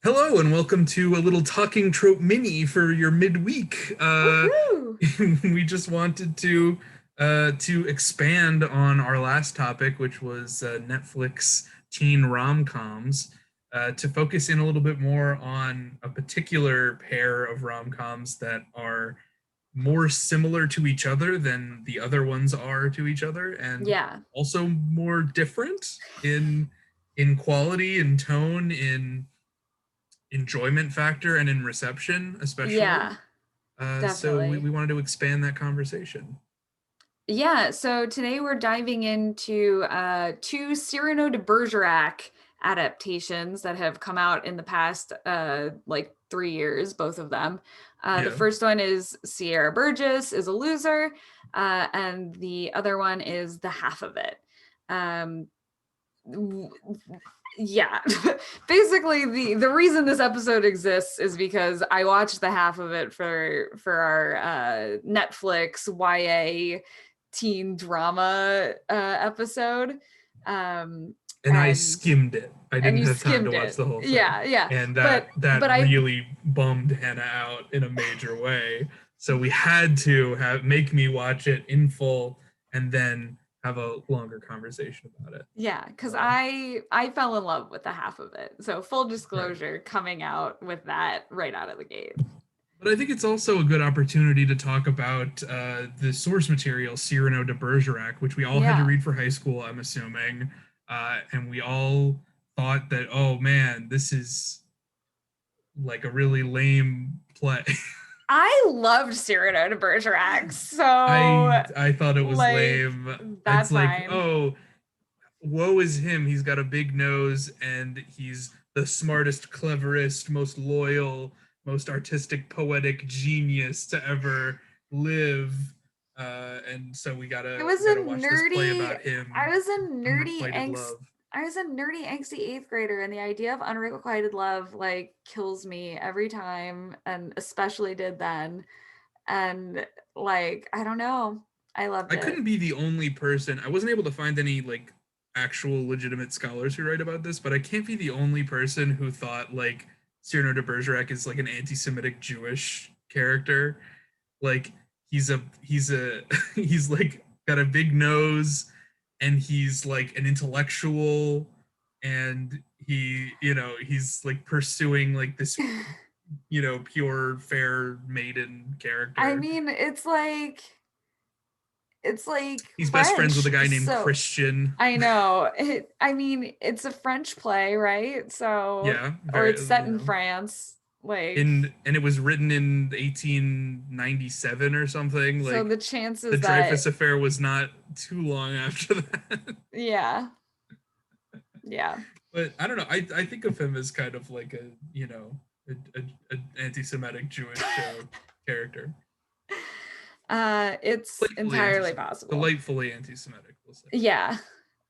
Hello and welcome to a little talking trope mini for your midweek. Woohoo! We just wanted to expand on our last topic, which was Netflix teen rom-coms, to focus in a little bit more on a particular pair of rom-coms that are more similar to each other than the other ones are to each other, and Yeah, also more different in quality, in tone, in enjoyment factor, and in reception, especially. yeah, So we definitely. wanted to expand that conversation. Yeah, so today we're diving into two Cyrano de Bergerac adaptations that have come out in the past like 3 years, both of them. The Yeah. first one is Sierra Burgess is a loser, and the other one is The Half of It. Um, yeah. Basically, the reason this episode exists is because I watched the half of it for our Netflix YA teen drama episode. um And I and skimmed it. I and didn't you have time to skimmed watch it. the whole thing. Yeah, And but that but I really bummed Hannah out in a major way. So we had to have make me watch it in full and then have a longer conversation about it. yeah, because Uh, I fell in love with the half of it, so full right. disclosure, coming out with that right out of the gate. But I think it's also a good opportunity to talk about the source material, Cyrano de Bergerac, which we all had to Yeah. read for high school, I'm assuming. And we all thought that, oh man, this is like a really lame play. I loved Cyrano de Bergerac, I thought it was like lame. It's that's like, fine. oh, woe is him. He's got a big nose and he's the smartest, cleverest, most loyal, most artistic, poetic genius to ever live. And so I was we a gotta watch this play nerdy, about I him was a nerdy unrequited angst, love. I was a nerdy angsty eighth grader, and the idea of unrequited love like kills me every time, and especially did then. And like, I don't know, I loved I it. couldn't be the only person. I wasn't able to find any like actual legitimate scholars who write about this, but I can't be the only person who thought like Cyrano de Bergerac is like an anti-Semitic Jewish character. Like he's a he's like got a big nose and he's like an intellectual, and he's like pursuing like this pure fair maiden I character. mean, it's like He's best friends with French, a guy named so Christian. I know. I mean, it's a French play, right? So, Yeah, or very it's set in France. Like, in and it was written in 1897 or something. so Like the the chances Dreyfus that, affair was not too long after that. yeah, yeah. But I don't know. I think of him as kind of like a anti-Semitic Jewish character. It's Playfully entirely anti-Semitic, possible. delightfully anti-Semitic, we'll say. Yeah.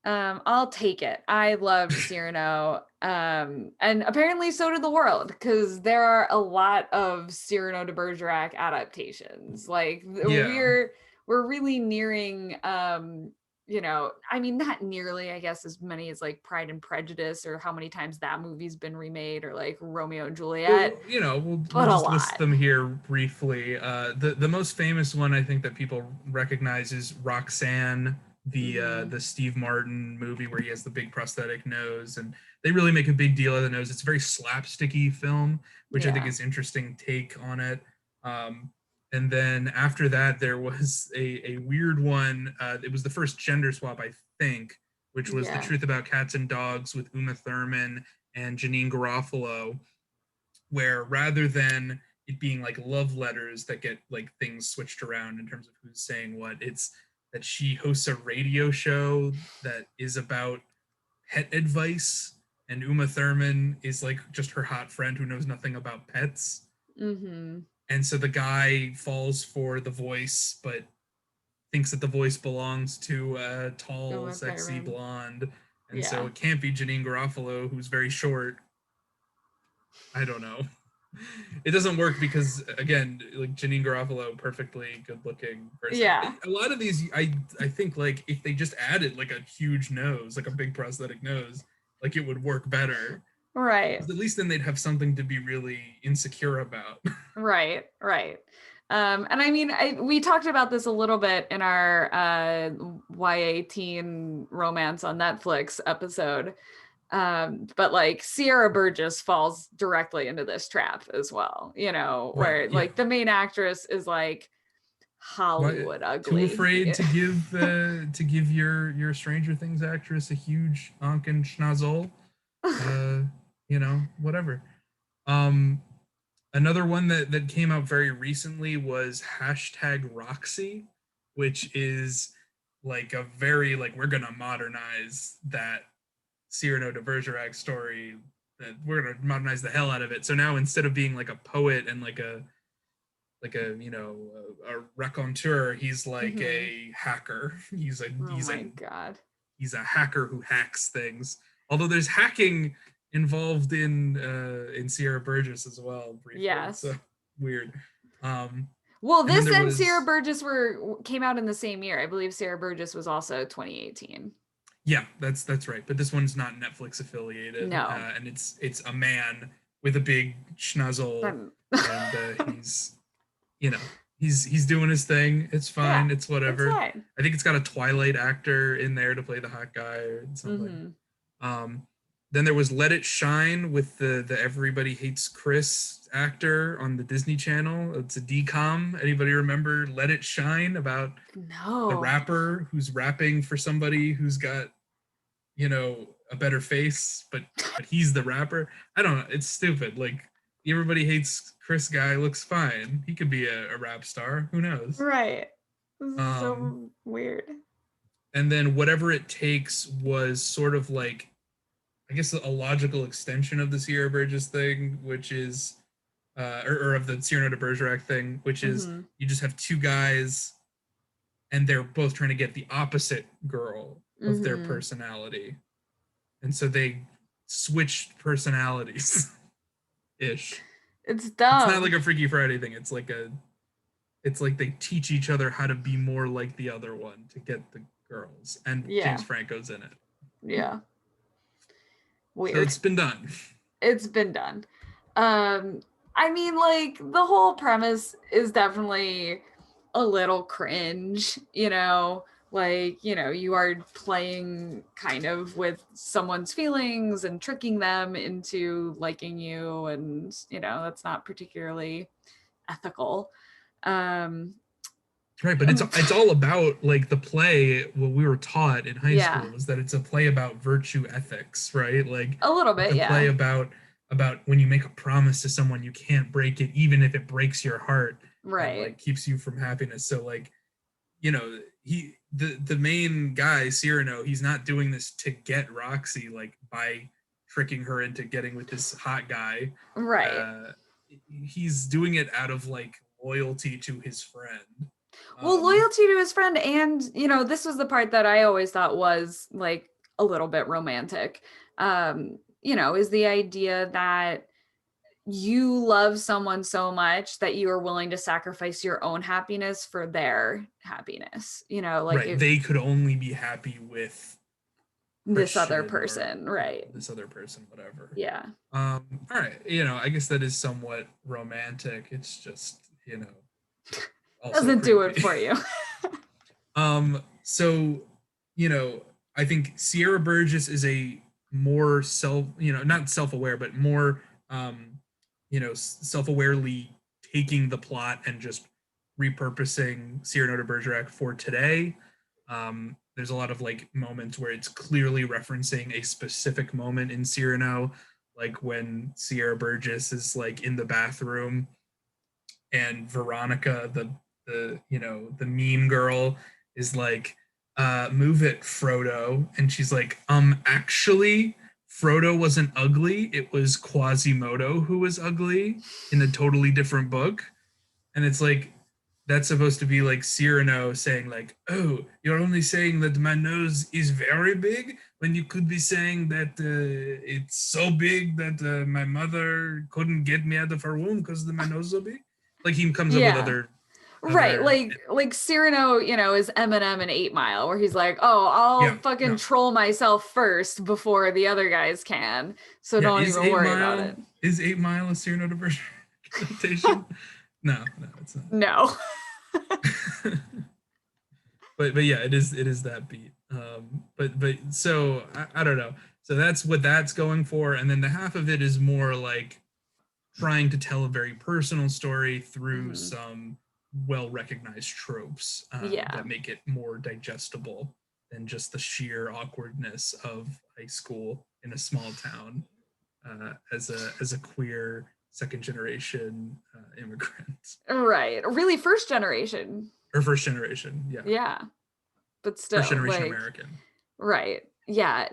I'll take it. I loved Cyrano. And apparently so did the world, because there are a lot of Cyrano de Bergerac adaptations. Like Yeah, we're really nearing I mean, not nearly, I guess, as many as like Pride and Prejudice, or how many times that movie's been remade, or like Romeo and Juliet, well, we'll but a just list lot. them here briefly. The most famous one I think that people recognize is Roxanne, Hmm. the Steve Martin movie where he has the big prosthetic nose, and they really make a big deal of the nose. It's a very slapsticky film, which I think Yeah. is interesting take on it. Um, and then after that, there was a weird one. It was the first gender swap, I think, which was The Yeah. Truth About Cats and Dogs with Uma Thurman and Janine Garofalo, where rather than it being like love letters that get like things switched around in terms of who's saying what, it's that she hosts a radio show that is about pet advice, and Uma Thurman is like just her hot friend who knows nothing about pets. Mm-hmm. And so the guy falls for the voice, but thinks that the voice belongs to a tall, Uma sexy Thurman. blonde. And so Yeah. it can't be Janine Garofalo, who's very short. I don't know. It doesn't work because again, like Janine Garofalo, perfectly good looking person. Yeah. A lot of these, I think like if they just added like a huge nose, like a big prosthetic nose, like it would work better. Right. 'Cause at least then they'd have something to be really insecure about. Right. Right. And I mean, we talked about this a little bit in our YA teen romance on Netflix episode. But like Sierra Burgess falls directly into this trap as well, you know, Right. where Yeah. like the main actress is like Why Hollywood too ugly. afraid to give your Stranger Things actress a huge honkin' schnozzle? Uh, whatever. Um, Another one that came out very recently was hashtag Roxy, which is like a very like we're gonna modernize that Cyrano de Bergerac story. That we're gonna modernize the hell out of it. So now instead of being like a poet and a raconteur, he's like Mhm. a hacker. He's a Oh he's a my God. he's a hacker who hacks things. Although there's hacking involved in Sierra Burgess as well briefly. So Yes. weird. Um, Well, and then this there and Sierra was Burgess came out in the same year. I believe Sierra Burgess was also 2018. yeah, that's right. But this one's not Netflix affiliated, No. and it's a man with a big schnozzle, Um, and you know he's doing his thing. It's yeah, fine. It's it's whatever. fine. I think it's got a Twilight actor in there to play the hot guy or something. Mhm. Um, then there was Let It Shine with the Everybody Hates Chris actor on the Disney Channel. It's a DCOM. Anybody remember Let It Shine, about the No. rapper who's rapping for somebody who's got a better face, but he's the rapper. I don't know. It's stupid. Like Everybody Hates Chris guy looks fine. He could be a rap star. Who knows? Right. This is Um, so weird. and then Whatever It Takes was sort of like, I guess, a logical extension of the Sierra Burgess thing, which is, or of the Cyrano de Bergerac thing, which is Mhm. you just have two guys and they're both trying to get the opposite girl of their Mhm. personality. And so they switched personalities ish. It's It's not like dumb. a Freaky Friday thing. It's like they teach each other how to be more like the other one to get the girls. And James Yeah. Franco's in it. Yeah. So Weird. it's been done. It's been done. Um, I mean, like, the whole premise is definitely a little cringe, you know? Like, you know, you are playing kind of with someone's feelings and tricking them into liking you, and, you know, that's not particularly ethical. Um, Right, but it's all about like the play. What we were taught in high yeah, school was that it's a play about virtue ethics, right? Like a little it's bit, a play yeah. about when you make a promise to someone, you can't break it, even if it breaks your heart and Right. like keeps you from happiness. So like, the main guy Cyrano, he's not doing this to get Roxy like by tricking her into getting with this hot guy. Right. Uh, he's doing it out of like loyalty to his friend. Well, Um, loyalty to his friend, and you know, this was the part that I always thought was like a little bit romantic. You know, is the idea that you love someone so much that you are willing to sacrifice your own happiness for their happiness. You know, like right, if they could only be happy with this other Christian person, or right? this other person, whatever. Yeah. All right, I guess that is somewhat romantic. It's just, also Doesn't do it creepy. for you. So, you know, I think Sierra Burgess is a more not self-aware, but more, self-awarely taking the plot and just repurposing Cyrano de Bergerac for today. There's a lot of like moments where it's clearly referencing a specific moment in Cyrano, like when Sierra Burgess is like in the bathroom and Veronica, the mean girl, is like, move it, Frodo. And she's like, actually, Frodo wasn't ugly. It was Quasimodo who was ugly in a totally different book. And it's like, that's supposed to be like Cyrano saying, like, oh, you're only saying that my nose is very big when you could be saying that it's so big that my mother couldn't get me out of her womb because my nose is so big. Like he comes up with Yeah. other Right, other. like Cyrano, is Eminem in 8 Mile, where he's like, "Oh, I'll Yeah, fucking no, troll myself first before the other guys can, so yeah. don't even worry about it." Is 8 Mile a Cyrano de Bergerac adaptation? No, no, it's No. not. But yeah, it is that beat. But so I don't know. So that's what that's going for, and then the half of it is more like trying to tell a very personal story through Hmm. some well recognized tropes Yeah. that make it more digestible than just the sheer awkwardness of high school in a small town as a queer second generation immigrant Right. Really first generation. or first generation, yeah, Yeah. But first still, generation like, American. right. Yeah.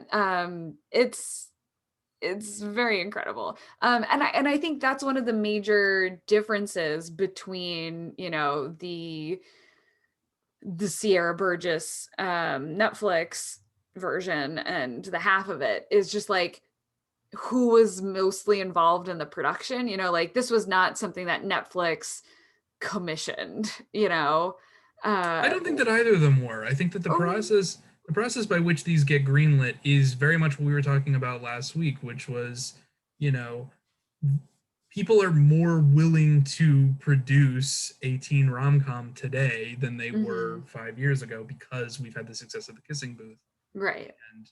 It's very incredible. And I think that's one of the major differences between, the Sierra Burgess Netflix version and the half of it is just like who was mostly involved in the production. Like this was not something that Netflix commissioned, I uh don't think that either of them were. I think that the oh, process by which these get greenlit is very much what we were talking about last week, which was, you know, people are more willing to produce a teen rom-com today than they were mhm, 5 years ago because we've had the success of the Kissing Booth right. and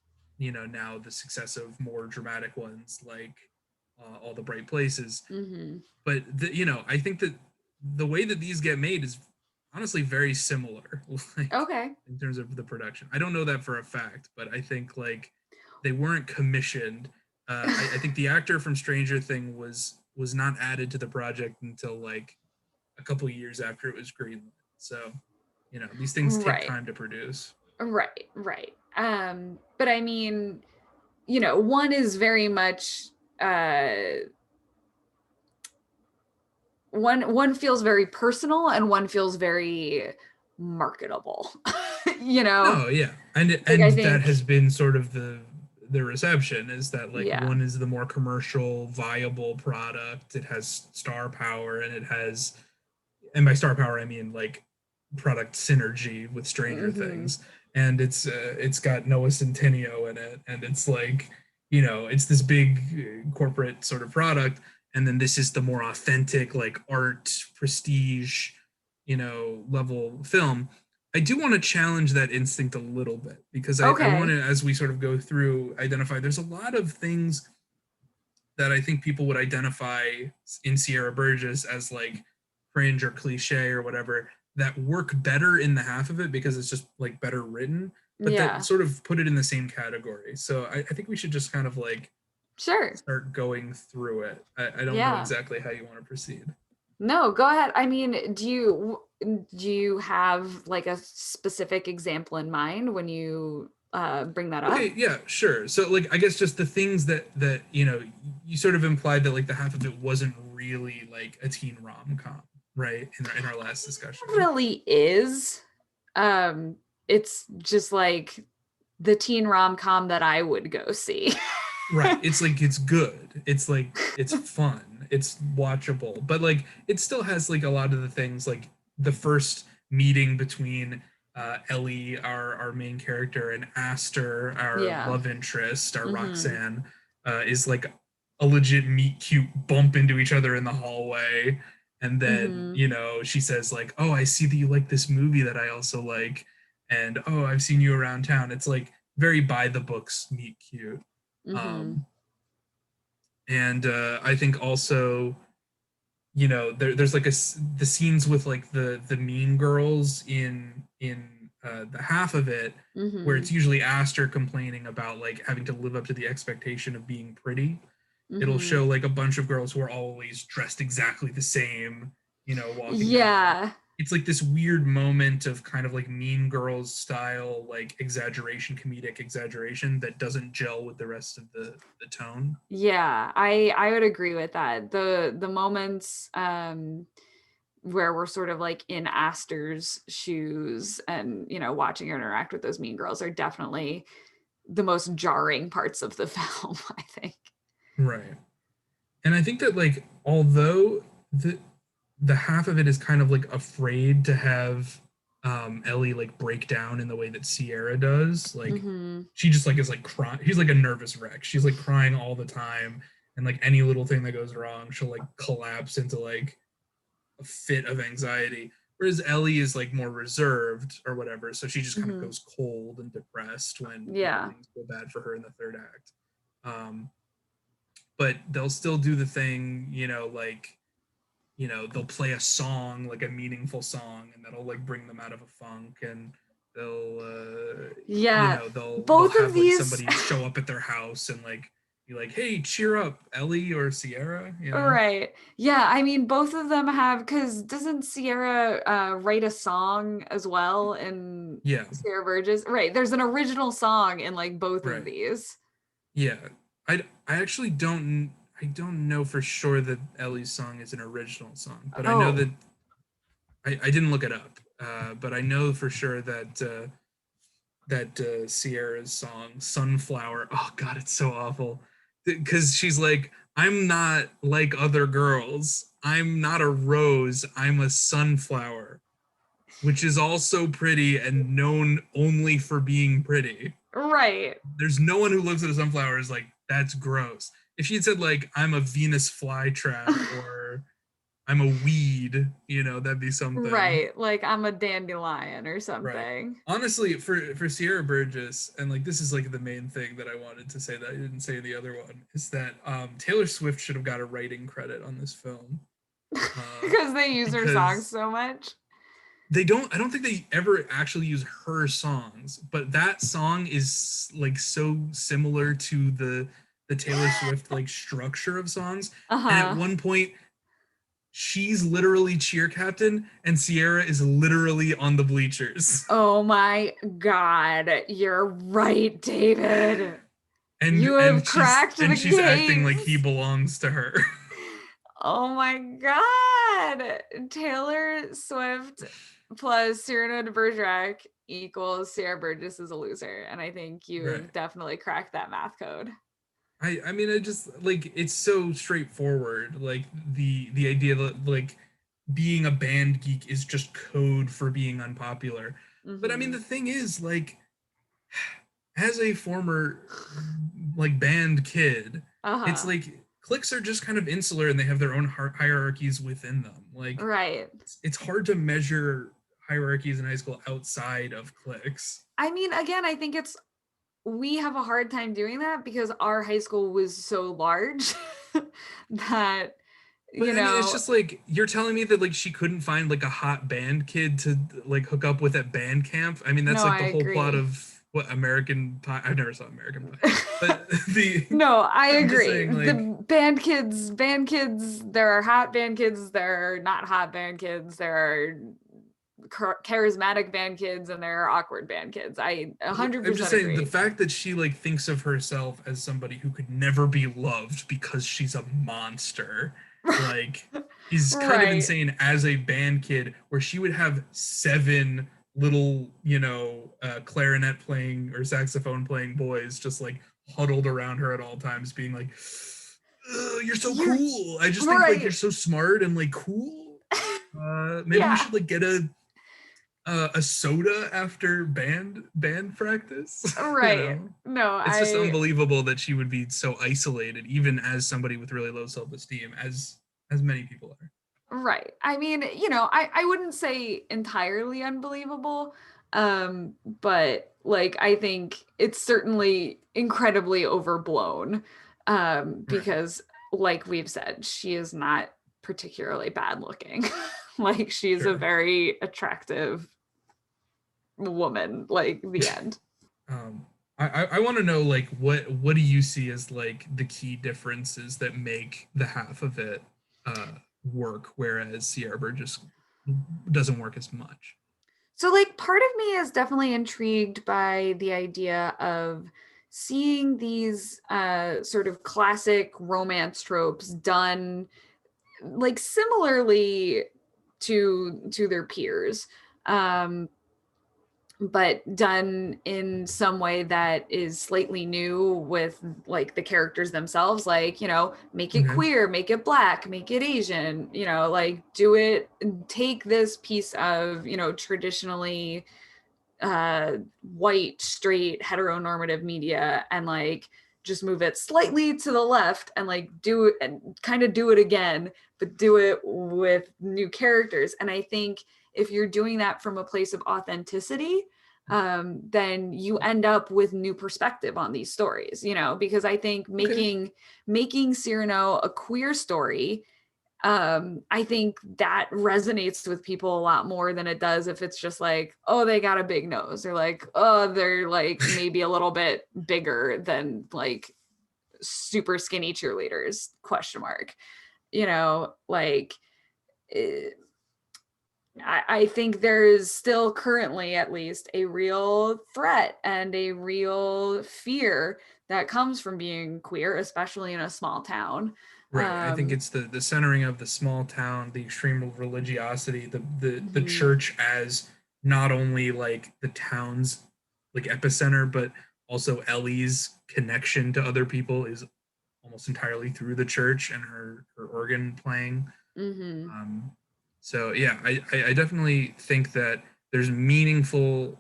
now the success of more dramatic ones like All the Bright Places. Mhm. But I think that the way that these get made is honestly very similar, like Okay. in terms of the production. I don't know that for a fact, but I think like they weren't commissioned. I think the actor from Stranger Thing was not added to the project until like a couple years after it was greenlit. So these things take Right. time to produce. Right. But I mean, one is very much uh one feels very personal and one feels very marketable. you know? No, yeah, and Like I that think, has been sort of the reception is that like yeah. one is the more commercial, viable product. It has star power, and it has, and by star power I mean like product synergy with Stranger Hmm. Things, and it's got Noah Centineo in it, and it's like it's this big corporate sort of product, and then this is the more authentic like art prestige level film. I do want to challenge that instinct a little bit because I want Okay. to, as we sort of go through, identify there's a lot of things that I think people would identify in Sierra Burgess as like cringe or cliche or whatever that work better in the half of it because it's just like better written, but that Yeah. sort of put it in the same category. So I think we should just kind of like Sure. start going through it. I don't know Yeah. exactly how you want to proceed. No, go ahead. I mean, do you have like a specific example in mind when you bring that up? Okay, yeah, sure. So like I guess just the things that you sort of implied that like the half of it wasn't really like a teen rom-com, right? In our last discussion. Really is. Um, it's just like the teen rom-com that I would go see. Right. It's like it's good. It's like it's fun. It's watchable. But like it still has like a lot of the things like the first meeting between Ellie, our main character, and Aster, our Yeah. love interest, our Mhm. Roxanne, is like a legit meet cute bump into each other in the hallway. And then, Mhm. she says like, "Oh, I see that you like this movie that I also like." And, "Oh, I've seen you around town." It's like very by the books meet cute. Mhm. Um, and I think also, there's like the scenes with like the mean girls in the half of it, where it's Mhm. usually Aster complaining about like having to live up to the expectation of being pretty. It'll show Mhm. like a bunch of girls who are always dressed exactly the same, walking down. Yeah. It's like this weird moment of kind of like mean girls style, like exaggeration, comedic exaggeration that doesn't gel with the rest of the tone. Yeah. I would agree with that. The moments where we're sort of like in Aster's shoes and, watching her interact with those mean girls are definitely the most jarring parts of the film, I think. Right. And I think that like although the half of it is kind of like afraid to have Ellie like break down in the way that Sierra does. Like Mm-hmm. she just like is like crying. He's like a nervous wreck. She's like crying all the time, and like any little thing that goes wrong, she'll like collapse into like a fit of anxiety. Whereas Ellie is like more reserved or whatever, so she just kind of Mm-hmm. goes cold and depressed when Yeah. things go bad for her in the third act. Um, but they'll still do the thing, like they'll play a song, like a meaningful song, and that'll like bring them out of a funk, and they'll Yeah. they'll Both of have like these somebody show up at their house and like be like, hey, cheer up, Ellie or Sierra. Right. Yeah, I mean both of them have, because doesn't Sierra write a song as well in Yeah, Sierra Burgess? Right. There's an original song in like both of right. these. Yeah, I actually don't know for sure that Ellie's song is an original song, but I know Oh, that I didn't look it up, but I know for sure that Sierra's song "Sunflower." Oh God, it's so awful because she's like, "I'm not like other girls. I'm not a rose. I'm a sunflower," which is also pretty and known only for being pretty. right. There's no one who looks at a sunflower is like, "That's gross." If she had said like, "I'm a Venus flytrap" or "I'm a weed," that'd be something. Right. Like I'm a dandelion or Right. something. Honestly, for Sierra Burgess, and like this is like the main thing that I wanted to say that I didn't say in the other one, is that Taylor Swift should have got a writing credit on this film. Uh, Because they use her songs because so much. I don't think they ever actually use her songs, but that song is like so similar to the Taylor Swift like structure of songs. And at Uh-huh. one point she's literally cheer captain and Sierra is literally on the bleachers. Oh my God. You're right, David. and You have and she's cracked the and she's acting like he case. belongs to her. Oh my God. Taylor Swift plus Cyrano De Bergerac equals Sierra Burgess is a loser. And I think Right. you've definitely cracked that math code. I mean, I just like it's so straightforward. Like the idea that like being a band geek is just code for being unpopular. But I mean, the Mm-hmm. thing is, like, as a former like band kid, it's Uh-huh. like cliques are just kind of insular and they have their own hierarchies within them. Like, Right. it's hard to measure hierarchies in high school outside of cliques. I mean, again, I think we have a hard time doing that because our high school was so large that, But you I mean, it's know, just like you're telling me that like she couldn't find like a hot band kid to like hook up with at band camp. I mean, that's no, like I the whole plot agree. of what American Pie. I've never saw American Pie, but the No, I I'm just agree. saying like The band kids, there are hot band kids, there are not hot band kids, there are charismatic band kids, and there are awkward band kids. I I'm just 100% saying the agree. fact that she like thinks of herself as somebody who could never be loved because she's a monster, like is kind of Right. insane as a band kid where she would have seven little, clarinet playing or saxophone playing boys just like huddled around her at all times being like, "Ugh, you're so You're cool. I just think like you're right. so smart and like cool. Maybe we Yeah. should like get a soda after band practice." Right. No, It's just I unbelievable that she would be so isolated even as somebody with really low self-esteem as many people are. right. I mean, I wouldn't say entirely unbelievable, but like I think it's certainly incredibly overblown, Right. because like we've said, she is not particularly bad looking. Like she's a Sure. very attractive woman, like the end. I want to know like what do you see as like the key differences that make the half of it work whereas Sierra Burgess doesn't work as much. So, like, part of me is definitely intrigued by the idea of seeing these sort of classic romance tropes done like similarly to their peers. Um, but done in some way that is slightly new with like the characters themselves, like, you know, make it Okay. queer, make it black, make it Asian, you know, like do it, take this piece of, you know, traditionally white, straight, heteronormative media and like just move it slightly to the left and like do it and kind of do it again, but do it with new characters. And I think if you're doing that from a place of authenticity, then you end up with new perspective on these stories, you know, because I think Okay. making Cyrano a queer story, I think that resonates with people a lot more than it does if it's just like, oh, they got a big nose, or like, oh, they're like maybe a little bit bigger than like super skinny cheerleaders, question mark, you know, like eh, I think there is still currently at least a real threat and a real fear that comes from being queer, especially in a small town. Right. I think um it's the centering of the small town, the extreme religiosity, the mhm, church as not only like the town's like epicenter, but also Ellie's connection to other people is almost entirely through the church and her organ playing. mhm. Um, so yeah, I definitely think that there's meaningful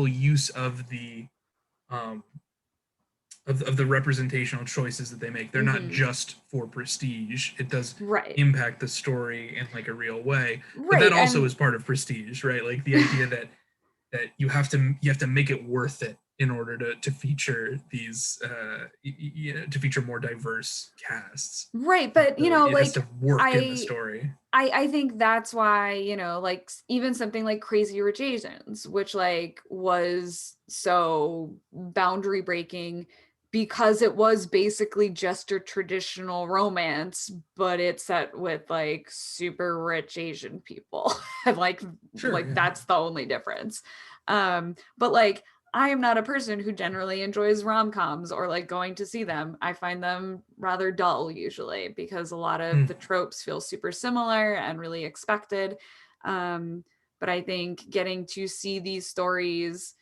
use of the um, of the representational choices that they make. They're not Mhm. just for prestige. It does Right. impact the story in like a real way. But that Right. also And is part of prestige, right? Like the idea that you have to make it worth it in order to feature these to feature more diverse casts. right, but you know, It has like to work in the I story. I think that's why, you know, like even something like Crazy Rich Asians, which like was so boundary breaking because it was basically just a traditional romance, but it's set with like super rich Asian people. And Sure, like yeah. that's the only difference. But like I am not a person who generally enjoys rom-coms or like going to see them. I find them rather dull usually because a lot of Mm, the tropes feel super similar and really expected. Um, but I think getting to see these stories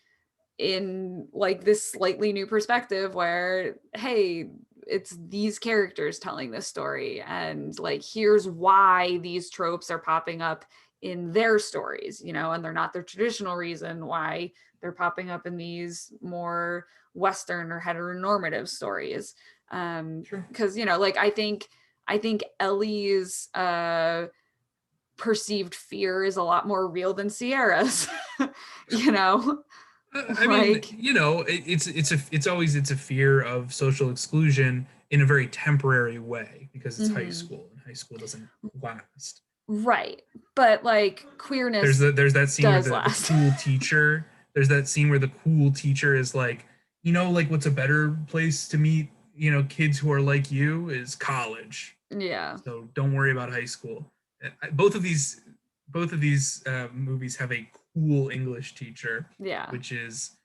in like this slightly new perspective where, hey, it's these characters telling this story and like here's why these tropes are popping up in their stories, you know, and they're not their traditional reason why they're popping up in these more western or heteronormative stories. sure. Because you know, like I think Ellie's perceived fear is a lot more real than Sierra's. You know, I mean, like you know, it's a fear of social exclusion in a very temporary way because it's high mhm. school and high school doesn't last. Right. But like queerness There's that scene where does the last. cool teacher there's that scene where the cool teacher is like, you know, like what's a better place to meet, you know, kids who are like you is college. Yeah. So don't worry about high school. Both of these movies have a cool English teacher, Yeah. which is,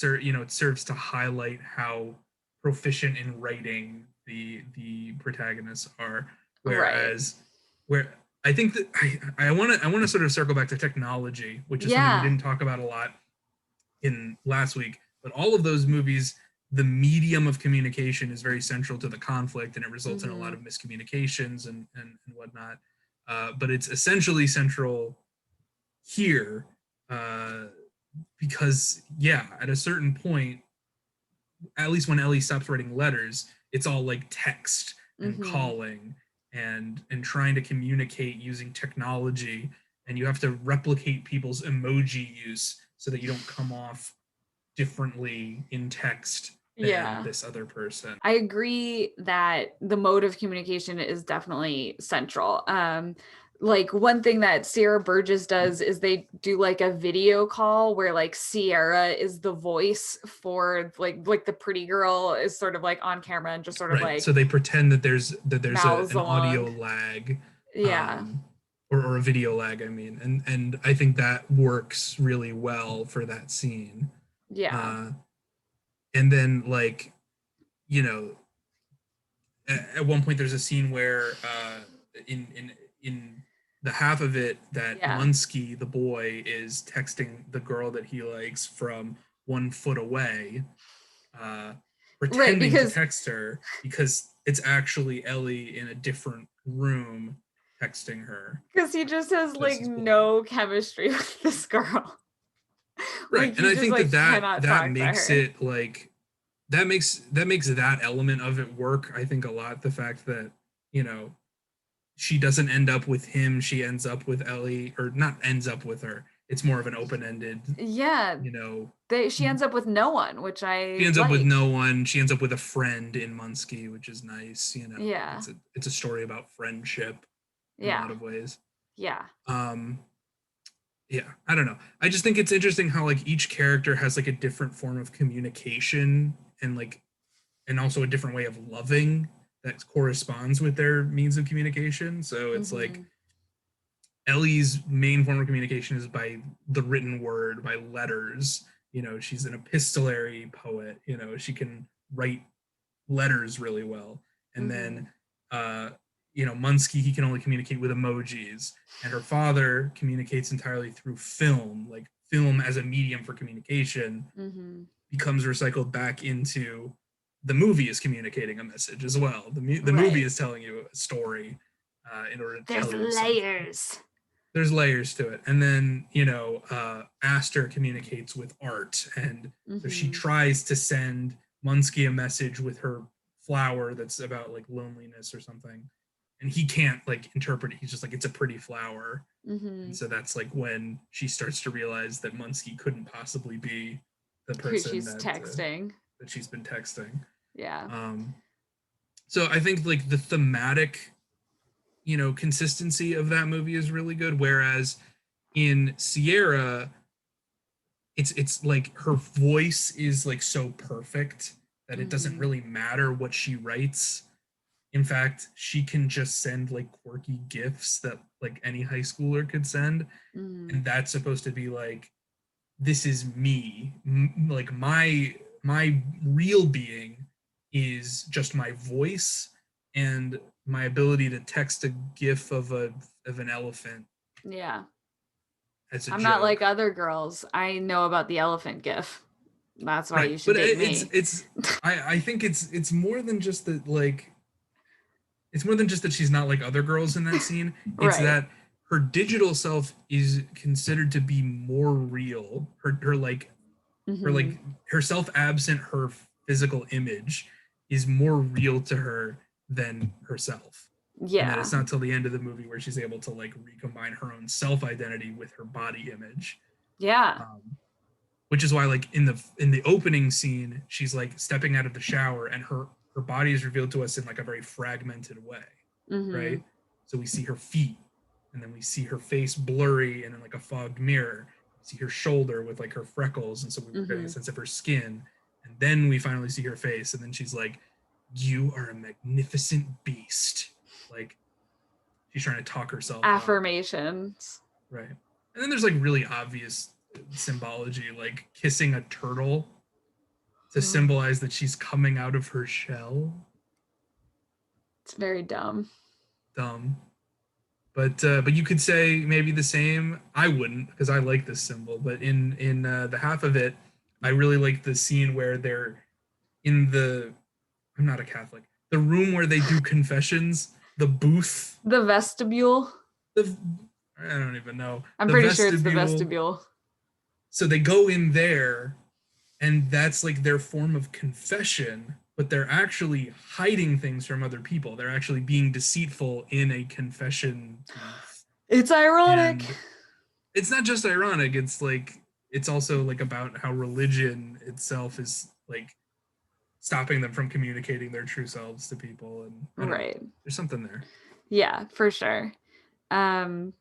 you know, it serves to highlight how proficient in writing the protagonists are. Right. Whereas, where I think that I want to sort of circle back to technology, which is something we Yeah. didn't talk about a lot in last week. But all of those movies, the medium of communication is very central to the conflict, and it results in a lot Mhm. of miscommunications and whatnot. But it's essentially central here uh, because, yeah, at a certain point, at least when Ellie stops writing letters, it's all like text and Mhm. calling and trying to communicate using technology, and you have to replicate people's emoji use so that you don't come off differently in text than Yeah. this other person. I agree that the mode of communication is definitely central. Like one thing that Sierra Burgess does is they do like a video call where like Sierra is the voice for like the pretty girl is sort of like on camera and just sort of Right. like So they pretend that there's mouths an audio along. lag, Yeah. or a video lag, I mean, and I think that works really well for that scene. Yeah. Uh, and then like, you know, at one point there's a scene where in the half of it that Yeah. Munsky, the boy, is texting the girl that he likes from 1 foot away, uh, Right, pretending to because text her because it's actually Ellie in a different room texting her. he just has That's like his plan. no chemistry with this girl. Right, Like and he I just think like cannot that talk to makes her. it like that makes that element of it work. I think a lot. The fact that you know she doesn't end up with him, she ends up with Ellie, or not ends up with her. It's more of an open ended, Yeah, you know. she ends up with no one, which I She ends up with like. no one. She ends up with a friend in Munsky, which is nice. Like Yeah. it's a story about friendship in a Yeah. lot of ways. Yeah. Um, yeah, I don't know. I just think it's interesting how like each character has like a different form of communication and also a different way of loving that corresponds with their means of communication. So it's like Mhm. Ellie's main form of communication is by the written word, by letters. She's an epistolary poet. She can write letters really well. And Mhm. then, uh, Munsky, he can only communicate with emojis. And her father communicates entirely through film, like film as a medium for communication Mhm. becomes recycled back into the movie is communicating a message as well. The movie Right. is telling you a story in order to There's tell you something. layers. There's layers to it. And then, Aster communicates with art. And so she Mhm. tries to send Munsky a message with her flower that's about like loneliness or something. And he can't like interpret it. He's just like, it's a pretty flower. And Mhm. so that's like when she starts to realize that Munsky couldn't possibly be the Who person she's texting. that she's been texting. Yeah. Um, so I think like the thematic, consistency of that movie is really good. Whereas in Sierra, it's like her voice is like so perfect that it doesn't Mhm. really matter what she writes. In fact, she can just send like quirky gifs that like any high schooler could send, Mhm. and that's supposed to be like this is me. Like my real being is just my voice and my ability to text a gif of an elephant Yeah. as a I'm not like joke. other girls. I know about the elephant gif. That's why Right. you should But date me. I think it's more than just that, like it's more than just that she's not like other girls in that scene. It's Right. that her digital self is considered to be more real. Her like Mhm. herself absent her physical image is more real to her than herself. And that Yeah. it's not till the end of the movie where she's able to like recombine her own self identity with her body image. Yeah. um, which is why like in the opening scene she's like stepping out of the shower and her body is revealed to us in like a very fragmented way, right? Mhm. So we see her feet, and then we see her face blurry and in like a fogged mirror. We see her shoulder with like her freckles, and so we were getting a Mhm. sense of her skin. And then we finally see her face, and then she's like, you are a magnificent beast. Like she's trying to talk herself up. Affirmations. Right. And then there's like really obvious symbology, like kissing a turtle to symbolize that she's coming out of her shell. It's very dumb. Dumb. But you could say maybe the same. I wouldn't because I like this symbol. But in the half of it, I really like the scene where they're in the. I'm not a Catholic. The room where they do confessions, the booth, The vestibule. the I don't even know I'm the pretty sure it's the vestibule. vestibule. So they go in there, and that's like their form of confession, but they're actually hiding things from other people. They're actually being deceitful in a confession booth. It's ironic. And it's not just ironic, it's like it's also like about how religion itself is like stopping them from communicating their true selves to people. And I don't know, Right. there's something there. Yeah, for sure. Um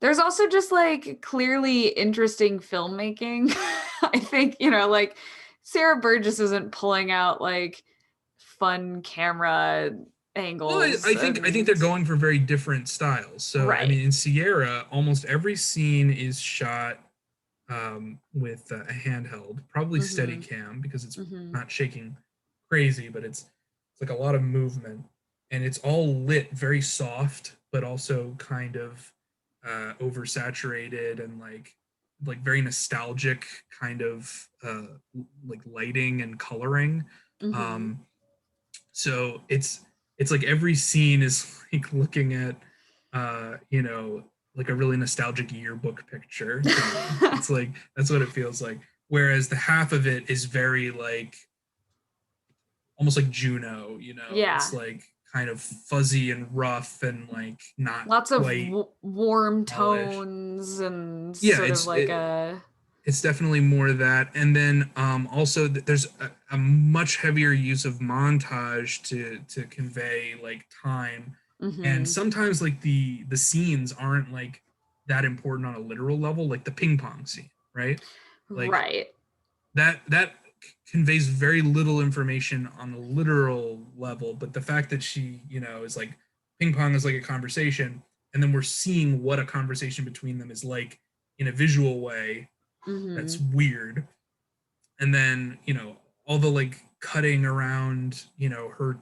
there's also just like clearly interesting filmmaking. I think, like Sarah Burgess isn't pulling out like fun camera Well, angles I think they're and going for very different styles. So I right. mean, in Sierra, almost every scene is shot with a handheld, probably steady Mhm. cam because it's Mhm. not shaking crazy, but it's like a lot of movement. and it's all lit very soft, but also kind of oversaturated and like very nostalgic kind of like lighting and coloring. Mm-hmm. Um, so it's like every scene is like looking at you know, like a really nostalgic yearbook picture to me. It's like that's what it feels like. Whereas the half of it is very like almost like Juno, you know, it's Yeah. like kind of fuzzy and rough and like not Lots of quite warm polished. tones and Yeah, sort of like a it's definitely more that. And then also there's a much heavier use of montage to convey like time. And mm-hmm. sometimes like the scenes aren't like that important on a literal level, like the ping pong scene, right? Like Right. that conveys very little information on a literal level, but the fact that she, you know, is like ping pong is like a conversation, and then we're seeing what a conversation between them is like in a visual way, Mm-hmm. that's weird. And then, you know, all the like cutting around, you know, her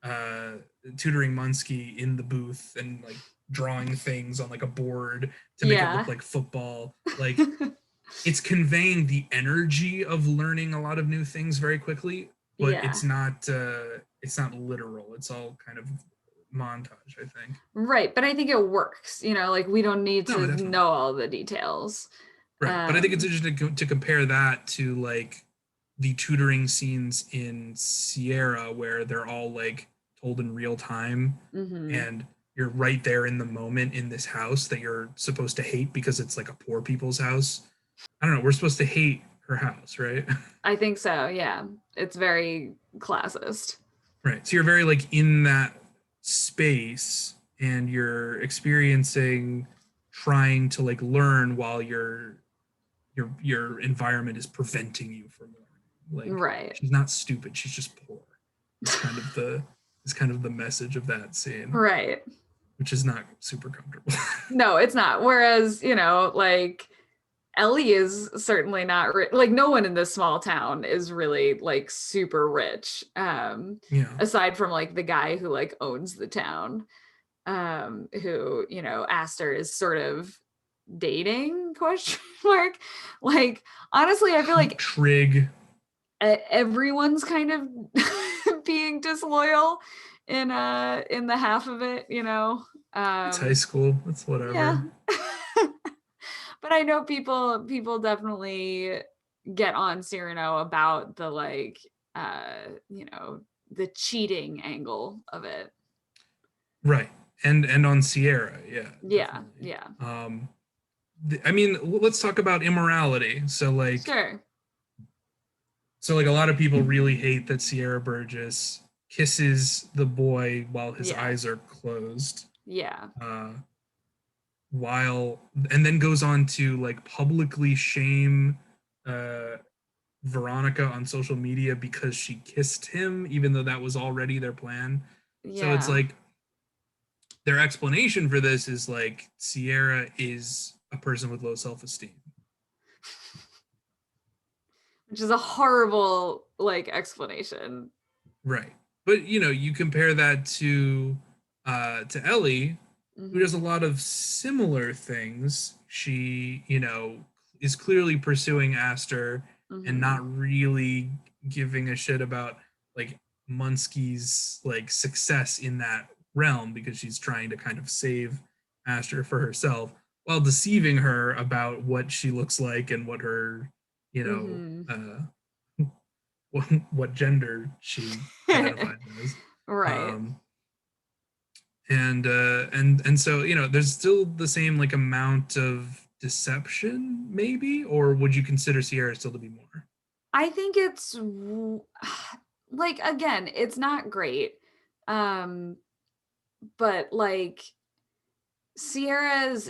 uh tutoring Munsky in the booth and like drawing things on like a board to make it look Yeah. like football, like it's conveying the energy of learning a lot of new things very quickly, but Yeah. it's not literal. It's all kind of montage, I think. Right. But I think it works, you know, like we don't need No, to definitely. know all the details. Right. But I think it's Um, interesting to compare that to like the tutoring scenes in Sierra where they're all like told in real time, mm-hmm. and you're right there in the moment in this house that you're supposed to hate because it's like a poor people's house. I don't know, we're supposed to hate her house, right? I think so. Yeah. It's very classist. Right. So you're very like in that space and you're experiencing trying to like learn while your environment is preventing you from learning. Like Right. she's not stupid, she's just poor. It's kind of the is kind of the message of that scene, Right. which is not super comfortable. No, it's not. Whereas, you know, like Ellie is certainly not like no one in this small town is really like super rich. Yeah. Aside from like the guy who like owns the town, who, you know, Aster is sort of dating question mark. Like honestly, I feel like Trig. everyone's kind of being disloyal in the half of it, you know. It's high Um school. It's yeah. whatever. But I know people definitely get on Cyrano about the like you know, the cheating angle of it. Right. And on Sierra, yeah, Yeah, definitely. yeah. I mean, let's talk about immorality. Sure. So like a lot of people really hate that Sierra Burgess kisses the boy while his Yeah. eyes are closed. Yeah. Uh, while and then goes on to like publicly shame uh Veronica on social media because she kissed him, even though that was already their plan. So it's Yeah. like their explanation for this is like Sierra is a person with low self-esteem. Which is a horrible like explanation. Right. But you know, you compare that to Ellie, who does a Mm-hmm. lot of similar things. She, you know, is clearly pursuing Aster and Mm-hmm. not really giving a shit about like Munsky's like success in that realm because she's trying to kind of save Aster for herself while deceiving her about what she looks like and what her, you know, Mm-hmm. what gender she identifies as. Right. Um, and so you know, there's still the same like amount of deception, maybe, or would you consider Sierra still to be more? I think it's like again, it's not great. Um but like Sierra's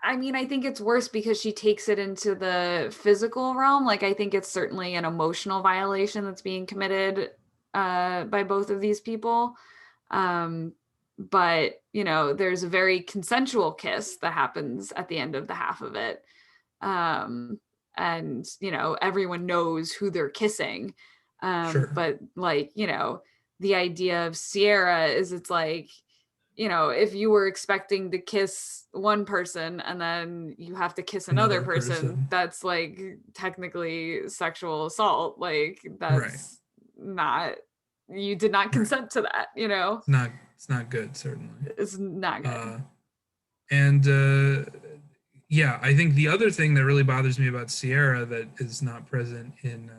I mean, I think it's worse because she takes it into the physical realm. Like I think it's certainly an emotional violation that's being committed by both of these people. Um but, you know, there's a very consensual kiss that happens at the end of the half of it. Um and, you know, everyone knows who they're kissing. Sure. But like, you know, the idea of Sierra is it's like, you know, if you were expecting to kiss one person and then you have to kiss another Another person, person. that's like technically sexual assault. Like Right. that's not, you did not Right. consent to that, you know? It's not good, certainly. It's not good. Uh and yeah, I think the other thing that really bothers me about Sierra that is not present in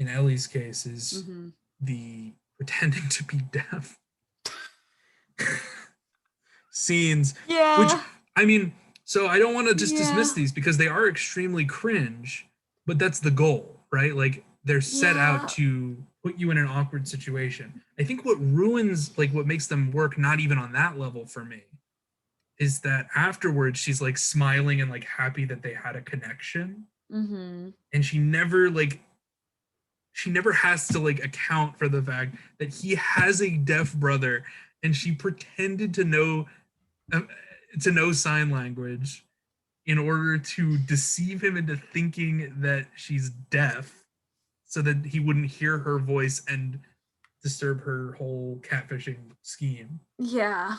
Ellie's case is Hmm. the pretending to be deaf scenes, which Yeah. I mean, so I don't want to just dismiss Yeah. these because they are extremely cringe, but that's the goal, right? Like they're set out Yeah. to put you in an awkward situation. I think what ruins, like what makes them work not even on that level for me, is that afterwards she's like smiling and like happy that they had a connection, Hmm. and she never has to like account for the fact that he has a deaf brother, and she pretended uh, to know sign language in order to deceive him into thinking that she's deaf so that he wouldn't hear her voice and disturb her whole catfishing scheme. Yeah.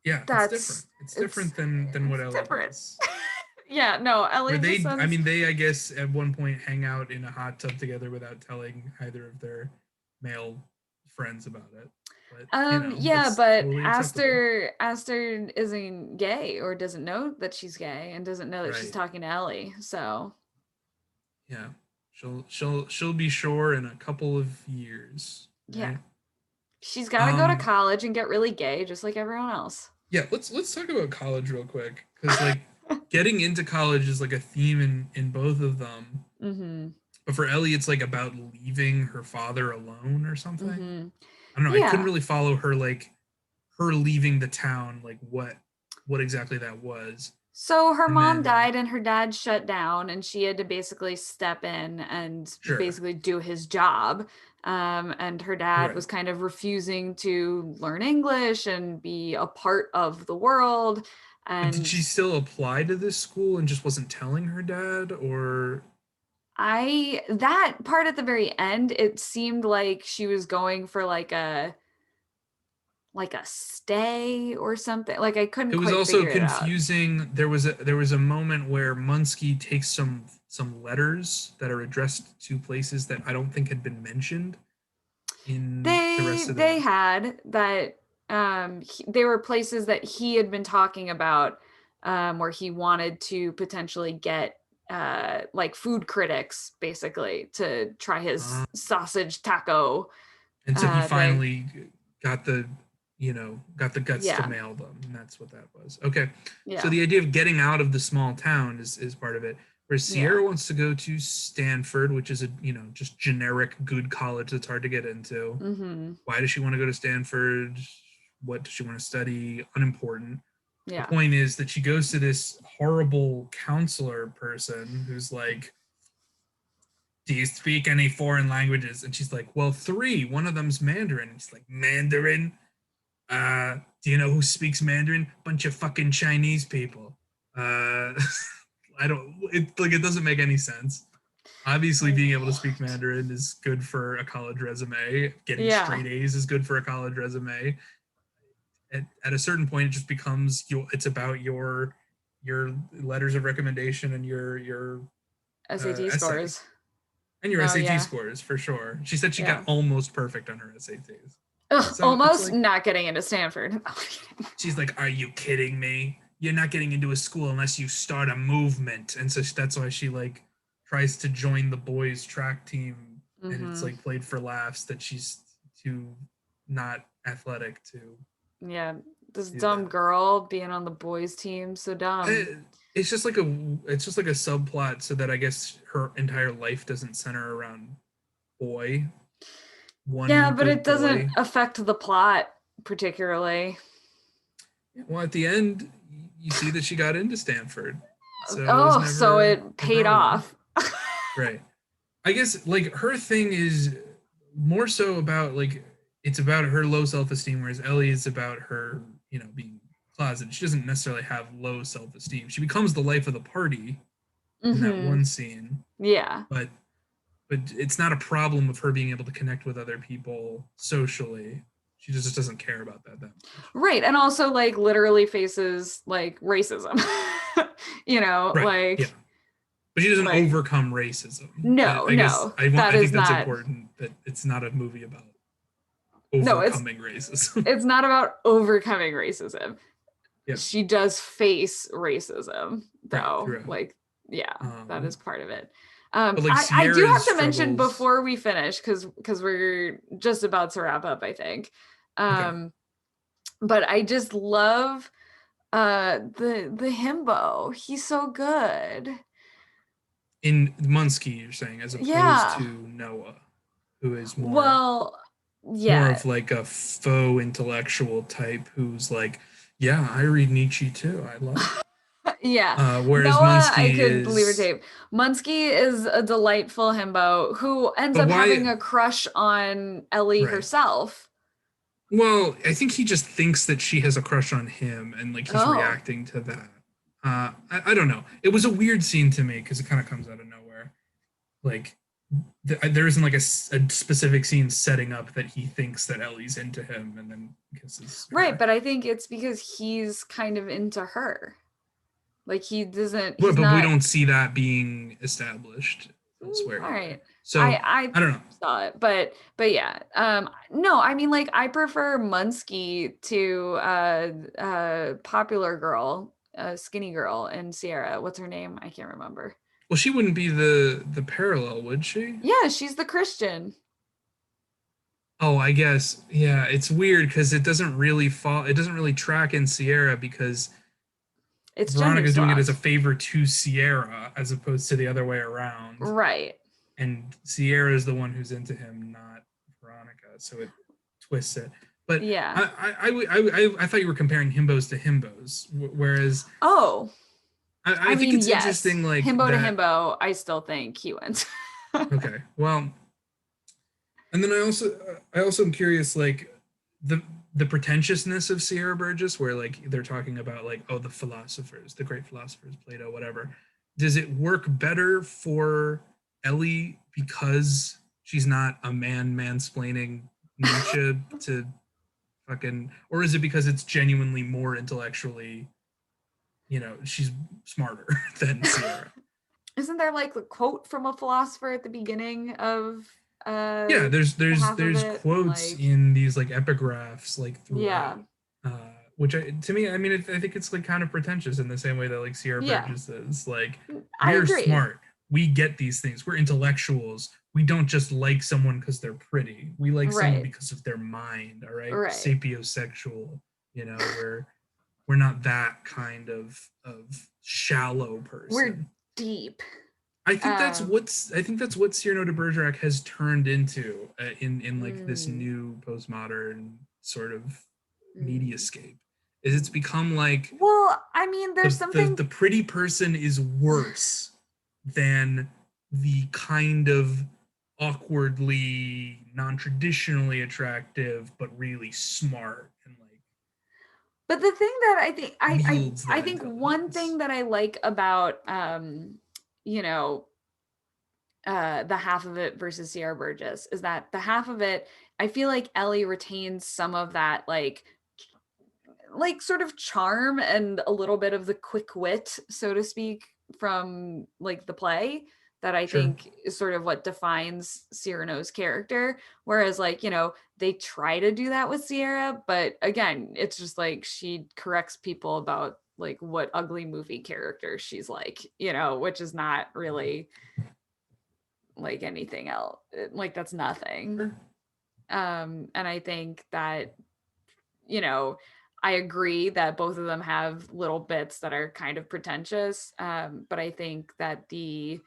Yeah, it's different. That's, It's it's, different than what it's Ellie different. does. Yeah. No, Where Ellie just I sounds, mean, they, I guess, at one point hang out in a hot tub together without telling either of their male friends about it. But, you know, yeah, that's but totally acceptable. Aster isn't gay or doesn't know that she's gay and doesn't know that she's Right. talking to Ellie. So Yeah. She'll be sure in a couple of years, yeah, right? she's got to go to Um, college and get really gay, just like everyone else. yeah, let's talk about college real quick because like getting into college is like a theme in both of them. Mm-hmm. But for Ellie, it's like about leaving her father alone or something. Mm-hmm. I don't know. I couldn't Yeah. really follow her, like her leaving the town, like what exactly that was. So her And mom then died and her dad shut down, and she had to basically step in and sure, basically do his job. And her dad right. was kind of refusing to learn English and be a part of the world. But did And she still apply to this school and just wasn't telling her dad, or that part at the very end, it seemed like she was going for like a stay or something. Like I couldn't it was quite also figure it out. confusing. There was a moment where Munsky takes some letters that are addressed to places that I don't think had been mentioned in the rest of the. They had that they were places that he had been talking about where he wanted to potentially get like food critics basically to try his Uh, sausage taco and so he thing. finally got the got the guts to Yeah. mail them, and that's what that was. Okay, so Yeah. the idea of getting out of the small town is part of it. Where Yeah. Sierra wants to go to Stanford, which is a just generic good college that's hard to get into. Mhm. Why does she want to go to Stanford? What does she want to study? Unimportant. The Yeah. point is that she goes to this horrible counselor person who's like, do you speak any foreign languages? And she's like, well, three. One of them's Mandarin. She's like, Mandarin? Do you know who speaks Mandarin? Bunch of fucking Chinese people. I don't, it doesn't make any sense. Obviously, being able to speak What? Mandarin is good for a college resume. Getting Yeah. straight A's is good for a college resume. At a certain point, it just becomes it's about your letters of recommendation and your SAT essay scores. and your No, SAT yeah. scores for sure. She said she got Yeah. almost perfect on her SATs. Ugh, So it's almost like not getting into Stanford. she's like, "Are you kidding me? You're not getting into a school unless you start a movement." And so that's why she like tries to join the boys track team, and it's Mhm. like played for laughs that she's too not athletic to Yeah, this do dumb that. girl being on the boys team, so dumb. It's just like a subplot so that I guess her entire life doesn't center around boy, Yeah, one but it good doesn't boy. affect the plot particularly. Well, at the end, you see that she got into Stanford, so it was Oh, so never it a paid problem, off. right? I guess like her thing is more so about like it's about her low self-esteem, whereas Ellie is about her, being closeted. She doesn't necessarily have low self-esteem. She becomes the life of the party in that Mhm. one scene, Yeah. but but it's not a problem of her being able to connect with other people socially. She just doesn't care about that much. Right. And also like literally faces like racism. You know, Right. like Yeah. But she doesn't like overcome racism. no, I guess no, that I think is that's not important, that it's not a movie about no, overcoming racism. it's not about overcoming racism. Yeah. She does face racism Right. though. Throughout. Like, yeah, that is part of it. But like I do have Sierra's to mention struggles. before we finish, because we're just about to wrap up, I think. Okay. But I just love the himbo. He's so good. In Munsky, you're saying, as opposed Yeah. to Noah, who is Well, more yeah. of like a faux intellectual type who's like, yeah, I read Nietzsche too. I love it. Yeah. Whereas Noah, I Munsky could leave her is, tape. Munsky is a delightful himbo who ends but up why? having a crush on Ellie Right. herself. Well, I think he just thinks that she has a crush on him, and like he's Oh. reacting to that. I don't know. It was a weird scene to me because it kind of comes out of nowhere. Like there isn't like a specific scene setting up that he thinks that Ellie's into him and then kisses Right, her. but I think it's because he's kind of into her. Like he doesn't, But he's we not. don't see that being established elsewhere All either. right. So I I don't know. saw it, but yeah. No, I mean like I prefer Munsky to popular girl, skinny girl in Sierra. What's her name? I can't remember. Well, she wouldn't be the parallel, would she? Yeah, she's the Christian. Oh, I guess. Yeah, it's weird because it doesn't really fall. It doesn't really track in Sierra because It's gender Veronica's doing it as a swapped. favor to Sierra as opposed to the other way around. Right. And Sierra is the one who's into him, not Veronica. So it twists it. But Yeah. I thought you were comparing himbos to himbos, whereas Oh, I think mean, it's yes. interesting, like Himbo to that. himbo, I still think he wins. Okay, well, and then I also am curious, like the the pretentiousness of Sierra Burgess, where like they're talking about like, oh, the philosophers, the great philosophers, Plato, whatever. Does it work better for Ellie because she's not a man mansplaining Nietzsche to fucking, or is it because it's genuinely more intellectually, she's smarter than Sierra? Isn't there like a quote from a philosopher at the beginning of Yeah, half of there's it? And quotes like, in these like epigraphs like yeah, throughout, which to me, I mean, I think it's like kind of pretentious in the same way that like Sierra yeah, Burgess is. Like, I we're agree. smart, we get these things, we're intellectuals. We don't just like someone because they're pretty. We like someone Right, because of their mind. All right, right. sapiosexual. We're not that kind of shallow We're person. deep. I think that's what Cyrano de Bergerac has turned into in like this Mm, new postmodern sort of mm. mediascape. Is it's become like Well, I mean, the there's something. the pretty person is worse than the kind of awkwardly non-traditionally attractive but really smart and like But the thing that I think wields I that think one thing intelligence. that I like about you know, the half of it versus Sierra Burgess is that the half of it, I feel like Ellie retains some of that like sort of charm and a little bit of the quick wit, so to speak, from like the play that I Sure. think is sort of what defines Cyrano's character. Whereas, like, they try to do that with Sierra, but again, it's just like she corrects people about like what ugly movie character she's like, which is not really like anything else. Like that's nothing. Sure. And I think that you know, I agree that both of them have little bits that are kind of pretentious. But I think that the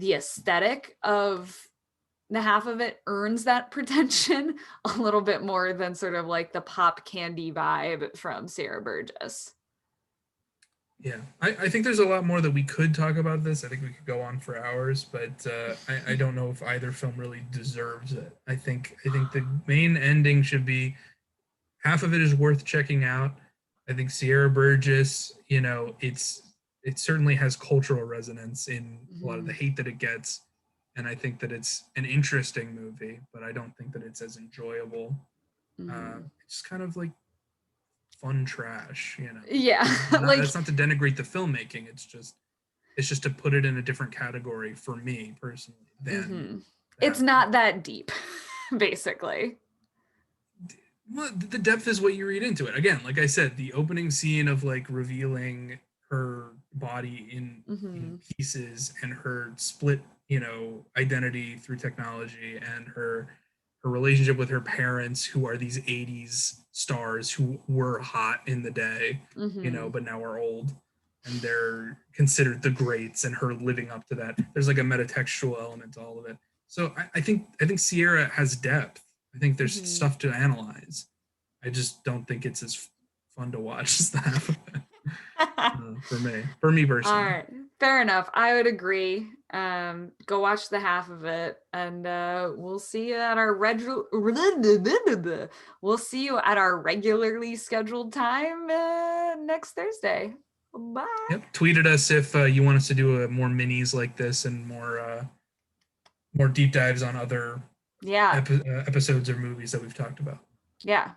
aesthetic of the half of it earns that pretension a little bit more than sort of like the pop candy vibe from Sarah Burgess. Yeah, I think there's a lot more that we could talk about this. I think we could go on for hours, but I don't know if either film really deserves it. I think the main ending should be half of it is worth checking out. I think Sierra Burgess, it certainly has cultural resonance in a lot of the Mhm. hate that it gets, and I think that it's an interesting movie, but I don't think that it's as enjoyable. It's kind of like fun trash, you know. Yeah, That's not to denigrate the filmmaking. It's just to put it in a different category for me personally. Than it's not that deep, basically. Well, the depth is what you read into it. Again, like I said, the opening scene of like revealing her body in pieces and her split, identity through technology, and her relationship with her parents, who are these 80s stars who were hot in the day, but now are old and they're considered the greats, and her living up to that. There's like a metatextual element to all of it. So I think Sierra has depth. I think there's stuff to analyze. I just don't think it's as fun to watch as that. For me personally. All right, fair enough. I would agree. Go watch the half of it, and we'll see you at our regularly scheduled time next Thursday. Bye. Yep. Tweet at us if you want us to do more minis like this and more deep dives on other episodes or movies that we've talked about. Yeah,